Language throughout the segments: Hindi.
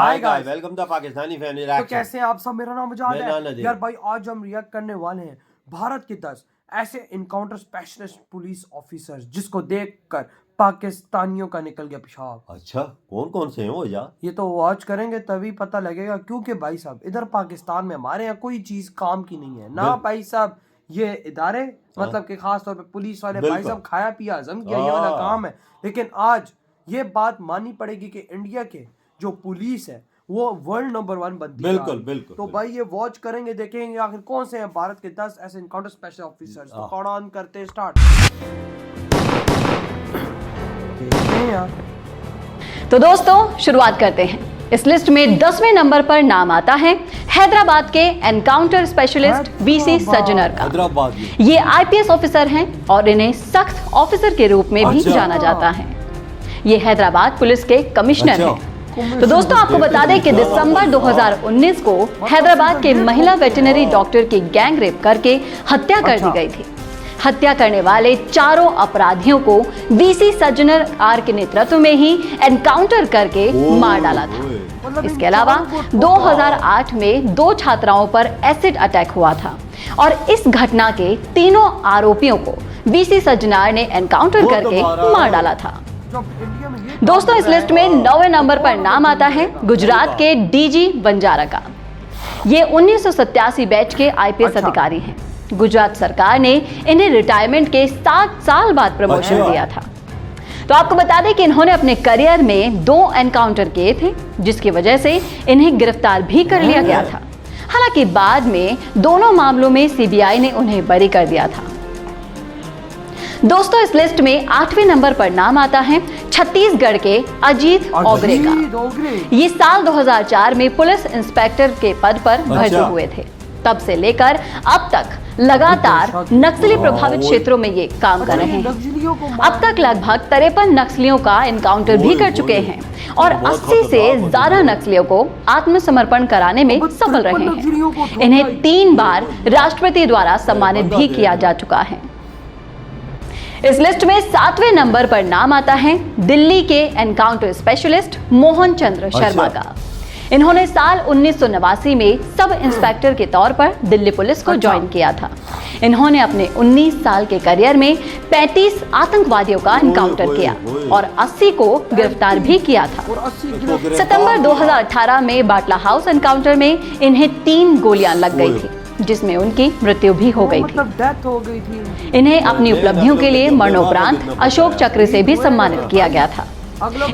Hi guys, welcome to Pakistani family reaction. तो कैसे हैं आप सब? मेरा नाम मुजाद मेरा नाम है। नदीम। यार भाई, आज हम रिएक्ट करने वाले हैं भारत के 10 ऐसे इनकाउंटर स्पेशलिस्ट पुलिस ऑफिसर्स जिसको देखकर पाकिस्तानियों का निकल गया पेशाब। अच्छा, कौन कौन से हैं वो यार? ये तो वॉच करेंगे तभी पता लगेगा, क्योंकि भाई साहब इधर पाकिस्तान में हमारे यहाँ कोई चीज काम की नहीं है ना भाई साहब। ये इदारे मतलब कि खास तौर पे पुलिस वाले भाई साहब खाया पिया हजम किया ये वाला काम है। लेकिन आज ये बात माननी पड़ेगी कि इंडिया के जो पुलिस है वो वर्ल्ड नंबर 1 बनती है। बिल्कुल बिल्कुल। तो भाई ये वॉच करेंगे, देखेंगे आखिर कौन से हैं भारत के 10 ऐसे इनकाउंटर स्पेशल ऑफिसर्स। तो कौन ऑन करते स्टार्ट यार। तो दोस्तों शुरुआत करते हैं। इस लिस्ट में 10वें नंबर पर नाम आता है हैदराबाद के एनकाउंटर स्पेशलिस्ट वीसी सज्जनर का। हैदराबाद ये आईपीएस ऑफिसर हैं और इन्हें सख्त ऑफिसर के रूप में भी जाना जाता है। ये हैदराबाद पुलिस के कमिश्नर हैं। तो दोस्तों आपको बता दें कि दिसंबर 2019 को हैदराबाद के महिला वेटरनरी डॉक्टर की गैंग रेप करके हत्या कर दी गई थी। हत्या करने वाले चारों अपराधियों को वीसी सज्जनर आर के नेतृत्व में ही एनकाउंटर करके मार डाला था। इसके अलावा 2008 में 2 छात्राओं पर एसिड अटैक हुआ था और इस घटना के तीनों आरोपियों को वीसी सज्जनर ने एनकाउंटर करके मार डाला था। दोस्तों इस लिस्ट में 9वें नंबर पर नाम आता है गुजरात के डीजी बंजारा का। ये 1987 बैच के आईपीएस अधिकारी हैं। गुजरात सरकार ने इन्हें रिटायरमेंट के 7 साल बाद प्रमोशन दिया था। तो आपको बता दें कि इन्होंने अपने करियर में 2 एनकाउंटर किए थे, जिसकी वजह से इन्हें गिरफ्तार भी कर लिया गया था। हालांकि बाद में दोनों मामलों में सीबीआई ने उन्हें बरी कर दिया था। दोस्तों इस लिस्ट में 8वें नंबर पर नाम आता है छत्तीसगढ़ के अजीत ओगरे का। ये साल 2004 में पुलिस इंस्पेक्टर के पद पर भर्ती हुए थे। तब से लेकर अब तक लगातार नक्सली प्रभावित क्षेत्रों में ये काम कर रहे हैं। अब तक लगभग 53 नक्सलियों का एनकाउंटर भी कर चुके हैं और 80 से ज्यादा नक्सलियों को आत्मसमर्पण कराने में सफल रहे हैं। इन्हें 3 बार राष्ट्रपति द्वारा सम्मानित भी किया जा चुका है। इस लिस्ट में 7वें नंबर पर नाम आता है दिल्ली के एनकाउंटर स्पेशलिस्ट मोहन चंद्र शर्मा का। इन्होंने साल 1989 में सब इंस्पेक्टर के तौर पर दिल्ली पुलिस को ज्वाइन किया था। इन्होंने अपने 19 साल के करियर में 35 आतंकवादियों का एनकाउंटर किया और 80 को गिरफ्तार भी किया था। सितंबर 2018 में बाटला हाउस एनकाउंटर में इन्हें 3 गोलियां लग गई थी, जिसमें उनकी मृत्यु भी हो गई थी। इन्हें अपनी उपलब्धियों के लिए मरणोपरांत अशोक चक्र से भी सम्मानित किया गया था।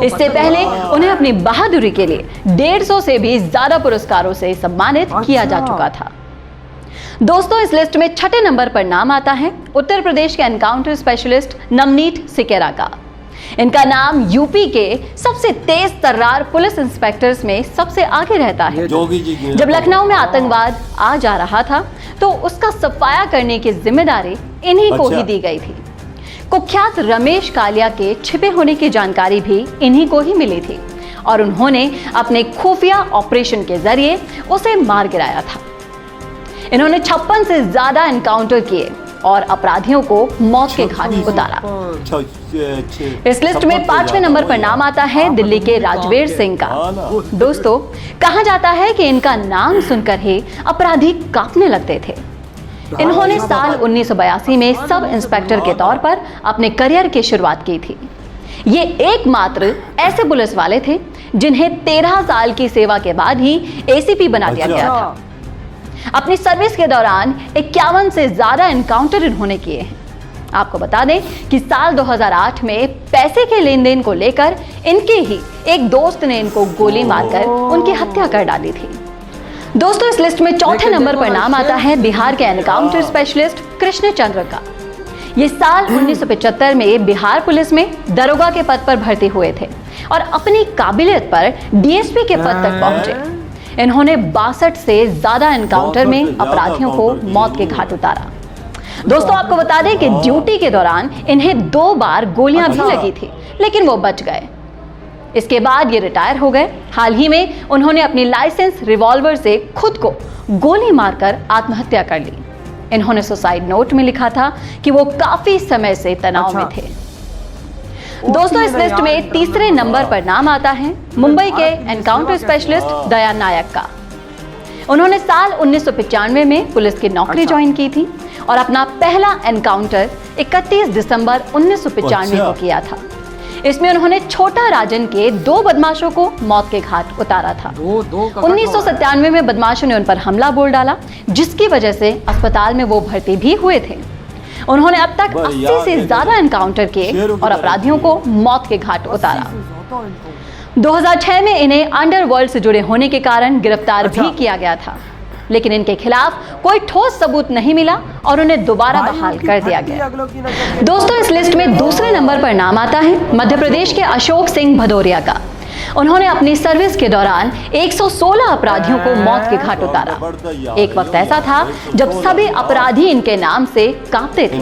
इससे पहले उन्हें अपनी बहादुरी के लिए 150 से भी ज्यादा पुरस्कारों से सम्मानित किया जा चुका था। दोस्तों इस लिस्ट में 6ठे नंबर पर नाम आता है उत्तर प्रदेश के एनकाउंटर स्पेशलिस्ट नवनीत सिकेरा का। इनका नाम यूपी के सबसे तेज तर्रार पुलिस इंस्पेक्टर्स में सबसे आगे रहता है। जब लखनऊ में आतंकवाद आ जा रहा था तो उसका सफाया करने की जिम्मेदारी इन्हीं को ही दी गई थी। कुख्यात रमेश कालिया के छिपे होने की जानकारी भी इन्हीं को ही मिली थी और उन्होंने अपने खुफिया ऑपरेशन के जरिए उसे मार गिराया था। इन्होंने 56 से ज्यादा एनकाउंटर किए और अपराधियों को मौत के घाट उतारा। इस लिस्ट में 5वें नंबर पर नाम आता है दिल्ली के राजवीर सिंह का। दोस्तों कहा जाता है कि इनका नाम सुनकर ही अपराधी कांपने लगते थे। इन्होंने साल 1982 में सब इंस्पेक्टर के तौर पर अपने करियर की शुरुआत की थी। ये एकमात्र ऐसे पुलिस वाले थे जिन्हें 13 साल की सेवा के बाद ही एसीपी बना दिया गया था। अपनी सर्विस के दौरान 51 से ज्यादा एनकाउंटर इन्होंने किए हैं। आपको बता दें कि साल 2008 में पैसे के लेन देन को लेकर इनके ही एक दोस्त ने इनको गोली मारकर उनकी हत्या कर डाली थी। दोस्तों इस लिस्ट में 4ठे नंबर पर नाम आता है बिहार के एनकाउंटर स्पेशलिस्ट कृष्ण चंद्र का। ये साल 1975 में बिहार पुलिस में दरोगा के पद पर भर्ती हुए थे और अपनी काबिलियत पर डीएसपी के पद तक पहुंचे। इन्होंने 62 से ज्यादा एनकाउंटर में अपराधियों को मौत के घाट उतारा। दोस्तों आपको बता दें कि ड्यूटी के दौरान इन्हें 2 बार गोलियां भी लगी थी, लेकिन वो बच गए। इसके बाद ये रिटायर हो गए। हाल ही में उन्होंने अपनी लाइसेंस रिवॉल्वर से खुद को गोली मारकर आत्महत्या कर ली। इन्होंने सुसाइड नोट में लिखा था कि वो काफी समय से तनाव में थे। दोस्तों इस लिस्ट में तीसरे नंबर पर नाम आता है मुंबई के एनकाउंटर स्पेशलिस्ट दयान नायक का। उन्होंने साल 1995 में पुलिस की नौकरी ज्वाइन की थी और अपना पहला एनकाउंटर 31 दिसंबर 1995 को किया था। इसमें उन्होंने छोटा राजन के 2 बदमाशों को मौत के घाट उतारा था। 1997 में बदमाशों ने उन पर हमला बोल डाला, जिसकी वजह से अस्पताल में वो भर्ती भी हुए थे। उन्होंने अब तक 80 से ज्यादा एनकाउंटर किए और अपराधियों को मौत के घाट उतारा। 2006 में इन्हें अंडरवर्ल्ड से जुड़े होने के कारण गिरफ्तार भी किया गया था, लेकिन इनके खिलाफ कोई ठोस सबूत नहीं मिला और उन्हें दोबारा बहाल कर दिया गया। दोस्तों इस लिस्ट में दूसरे नंबर पर नाम आता है मध्य प्रदेश के अशोक सिंह भदौरिया का। उन्होंने अपनी सर्विस के दौरान 116 अपराधियों को मौत के घाट उतारा। एक वक्त ऐसा था जब सभी अपराधी इनके नाम से कांपते थे।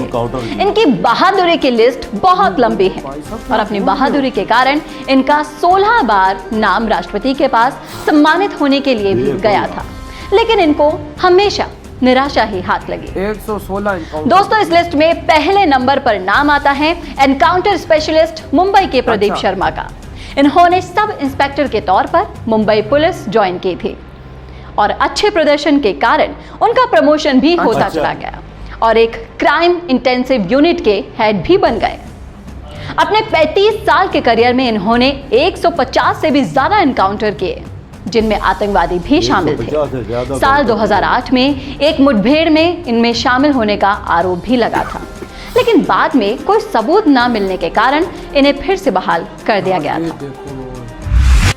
इनकी बहादुरी की लिस्ट बहुत लंबी है और अपनी बहादुरी के कारण इनका 16 बार नाम राष्ट्रपति के पास सम्मानित होने के लिए भी गया था, लेकिन इनको हमेशा निराशा ही हाथ लगी। 116 दोस्तों इस लिस्ट में पहले नंबर पर नाम आता है एनकाउंटर स्पेशलिस्ट मुंबई के प्रदीप शर्मा का। इन्होंने सब इंस्पेक्टर के तौर पर मुंबई पुलिस ज्वाइन की थी और अच्छे प्रदर्शन के कारण उनका प्रमोशन भी होता चला गया और एक क्राइम इंटेंसिव यूनिट के हेड भी बन गए। अपने 35 साल के करियर में इन्होंने 150 से भी ज्यादा एनकाउंटर किए, जिनमें आतंकवादी भी शामिल थे। साल 2008 में एक मुठभेड़ में इनमें शामिल होने का आरोप भी लगा था, लेकिन बाद में कोई सबूत ना मिलने के कारण इन्हें फिर से बहाल कर दिया गया था।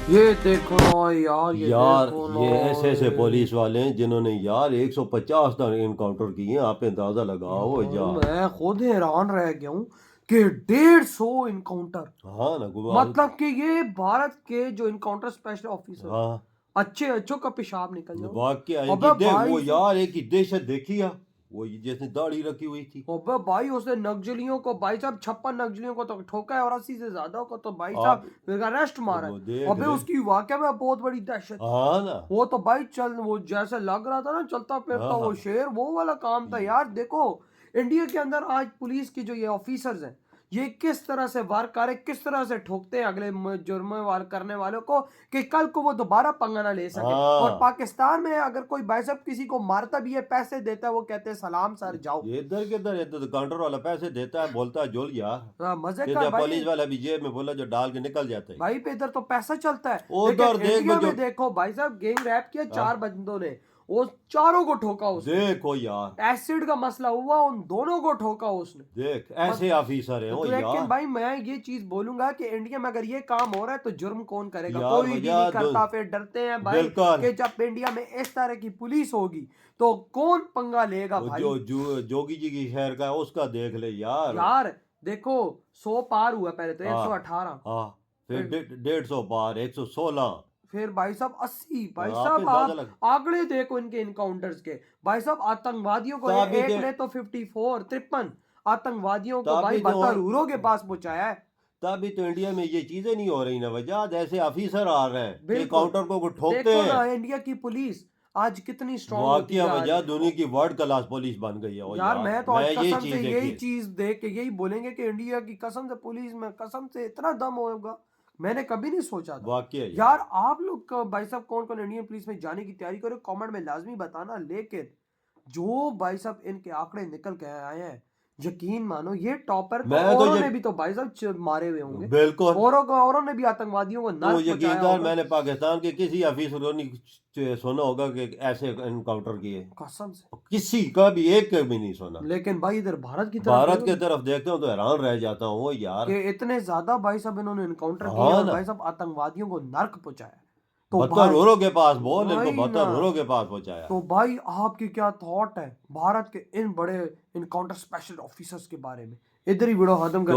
ये देखो यार, ये ऐसे पुलिस वाले हैं जिन्होंने यार 150 एनकाउंटर किए हैं। आप अंदाजा लगाओ यार, मैं खुद हैरान रह गया हूँ कि 150 इनकाउंटर। हाँ ना, मतलब कि ये भारत के जो इनकाउंटर स्पेशल ऑफिसर, हाँ, अच्छों का पेशाब निकल जाओ। वाकई वो यार एक ही दहशत देखी है, वो जैसे दाढ़ी रखी हुई थी। अबे भाई उसने नक्सलियों को भाई साहब 56 नक्सलियों को तो ठोका है और 80 से ज्यादा को तो भाई साहब फिर अरेस्ट मारा है। अबे उसकी वाकई में बहुत बड़ी दहशत। हाँ ना, वो तो भाई चल वो जैसे लग रहा था ना चलता फिरता वो शेर, वो वाला काम था यार। देखो इंडिया के अंदर आज पुलिस की जो ये ऑफिसर्स हैं, ये किस तरह से वार करे, किस तरह से ठोकते हैं अगले जुर्म वार करने वालों को कि कल को वो दोबारा पंगा ना ले सके। और पाकिस्तान में अगर कोई भाई साहब किसी को मारता भी है, पैसे देता है, वो कहते हैं सलाम सर जाओ। इधर किधर इधर तो काउंटर वाला पैसे देता है, बोलता है जोल यार मजे का। पुलिस वाला भी जेब में बोला जो डाल के निकल जाता है। भाई पे इधर तो पैसा चलता है, उधर देखो भाई साहब गैंग रैप किया 4 बंदों ने, वो चारों को ठोका उसने। देखो यार एसिड का मसला हुआ, उन दोनों को ठोका उसने। देख ऐसे ऑफिसर हैं। लेकिन भाई मैं ये चीज बोलूंगा कि इंडिया में अगर ये काम हो रहा है तो जुर्म कौन करेगा? कोई भी नहीं करता। फिर डरते हैं भाई कि जब इंडिया में इस तरह की पुलिस होगी तो कौन पंगा लेगा भाई? जो जोगी जी की शहर का उसका देख ले यार देखो 100 पार हुआ पहले तो 118, फिर 150 पार 116, फिर भाई साहब 80। भाई साहब आप आंकड़े देखो इनके इनकाउंटर्स के। भाई साहब आतंकवादियों को एक ने तो 53 आतंकवादियों को भाई बतरूरों के पास पहुंचाया है। तभी तो इंडिया में ये चीजें नहीं हो रही ना वजह, ऐसे ऑफिसर आ रहे हैं काउंटर को ठोकते हैं। इंडिया की पुलिस आज कितनी स्ट्रॉन्ग होती है, वजह दुनिया की वर्ल्ड क्लास पुलिस बन गई है यार। मैं तो आज कसम से यही चीज देख के यही बोलेंगे कि इंडिया की कसम से पुलिस में कसम से इतना दम होगा मैंने कभी नहीं सोचा था यार। आप लोग भाई साहब कौन कौन इंडियन पुलिस में जाने की तैयारी करो, कमेंट में लाजमी बताना। लेकिन जो भाई साहब इनके आंकड़े निकल के आए हैं, यकीन मानो ये टॉपर तो औरों ने भी तो भाई साहब मारे हुए होंगे। बिल्कुल औरों ने भी आतंकवादियों को नर्क पहुंचाया होगा। मैंने पाकिस्तान के किसी ऑफिसर को नहीं सुना होगा कि ऐसे एनकाउंटर किए, कसम से किसी का भी एक का भी नहीं सुना। लेकिन भाई इधर भारत की तरफ देखता हूँ तो हैरान रह जाता हूँ वो यार कि इतने ज्यादा भाई साहब इन्होंने एनकाउंटर किया, भाई साहब आतंकवादियों को नर्क पहुंचाया। तो बतरूरों के पास बोल, इनको बतरूरों के पास पहुंचाया। तो भाई आपकी क्या थॉट है भारत के इन बड़े इनकाउंटर स्पेशल ऑफिसर्स के बारे में? इधर ही वीडियो खत्म कर।